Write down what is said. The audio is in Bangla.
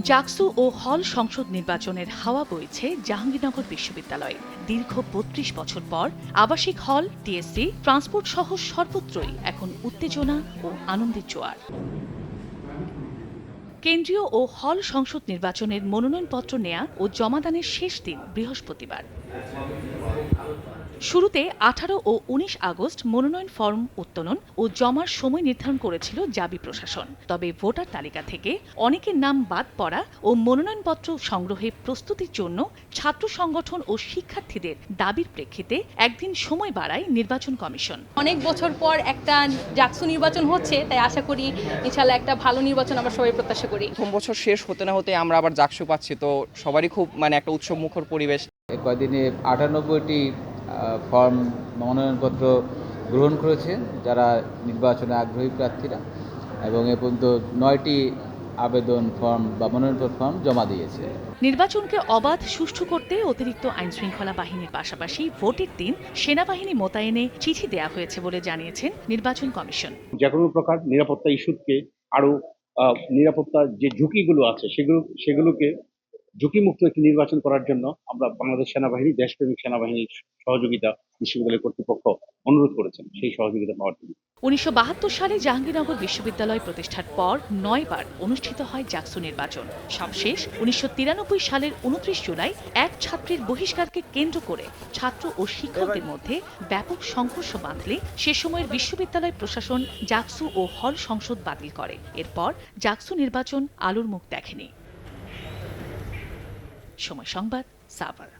জাকসু ও হল সংসদ নির্বাচনের হাওয়া বইছে জাহাঙ্গীরনগর বিশ্ববিদ্যালয়ে। দীর্ঘ ৩২ বছর পর আবাসিক হল, টিএসসি, ট্রান্সপোর্ট সহ সর্বত্রই এখন উত্তেজনা ও আনন্দের জোয়ার। কেন্দ্রীয় ও হল সংসদ নির্বাচনের মনোনয়নপত্র নেয়া ও জমাদানের শেষ দিন বৃহস্পতিবার। শুরুতে ১৮ ও ১৯ আগস্ট মনোনয়ন ফরম উত্তোলন ও জমার সময় নির্ধারণ করেছিল জাবি প্রশাসন। তবে ভোটার তালিকা থেকে অনেকের নাম বাদ পড়া ও মনোনয়নপত্র সংগ্রহে প্রস্তুতির জন্য ছাত্র সংগঠন ও শিক্ষার্থীদের দাবির প্রেক্ষিতে একদিন সময় বাড়ায় নির্বাচন কমিশন। অনেক বছর পর একটা জাকসু নির্বাচন হচ্ছে, তাই আশা করি ইনশাআল্লাহ একটা ভালো নির্বাচন আমরা সবাই প্রত্যাশা করি। প্রথম বছর শেষ হতে না হতে আমরা আবার জাকসু পাচ্ছি, তো সবারই খুব একটা উৎসব মুখর পরিবেশ। কয়দিনে ৯৮টি ফর্ম মনোনয়নপত্র গ্রহণ করেছে যারা নির্বাচনে আগ্রহী প্রার্থীরা, এবং এ পর্যন্ত ৯টি আবেদন ফর্ম বা মনোনয়নপত্র ফর্ম জমা দিয়েছে। নির্বাচনকে অবাধ সুষ্ঠু করতে অতিরিক্ত আইনশৃঙ্খলা বাহিনীর পাশাপাশি ভোটের দিন সেনাবাহিনী মোতায়েনে চিঠি দেয়া হয়েছে বলে জানিয়েছেন নির্বাচন কমিশন। যে কোনো প্রকার নিরাপত্তা ইস্যুকে আরো নিরাপত্তার যে ঝুঁকিগুলো আছে সেগুলোকে ঝুঁকিমুক্ত একটি নির্বাচন করার জন্য আমরা বাংলাদেশ সেনাবাহিনী, দেশপ্রেমিক সেনাবাহিনীর সহযোগিতা বিশ্ববিদ্যালয় কর্তৃপক্ষ অনুরোধ করেছেন সেই সহযোগিতা পাওয়ার জন্য। ১৯৭২ সালে জাহাঙ্গীরনগর বিশ্ববিদ্যালয় প্রতিষ্ঠার পর ৯ বার অনুষ্ঠিত হয় জাকসু নির্বাচন। সবশেষ ১৯৯৩ সালের ২৯ জুলাই এক ছাত্রের বহিষ্কারকে কেন্দ্র করে ছাত্র ও শিক্ষকদের মধ্যে ব্যাপক সংঘর্ষ বাঁধলে সে সময়ের বিশ্ববিদ্যালয় প্রশাসন জাকসু ও হল সংসদ বাতিল করে। এরপর জাকসু নির্বাচন আলোর মুখ দেখেনি। সময় সংবাদ, সাভার।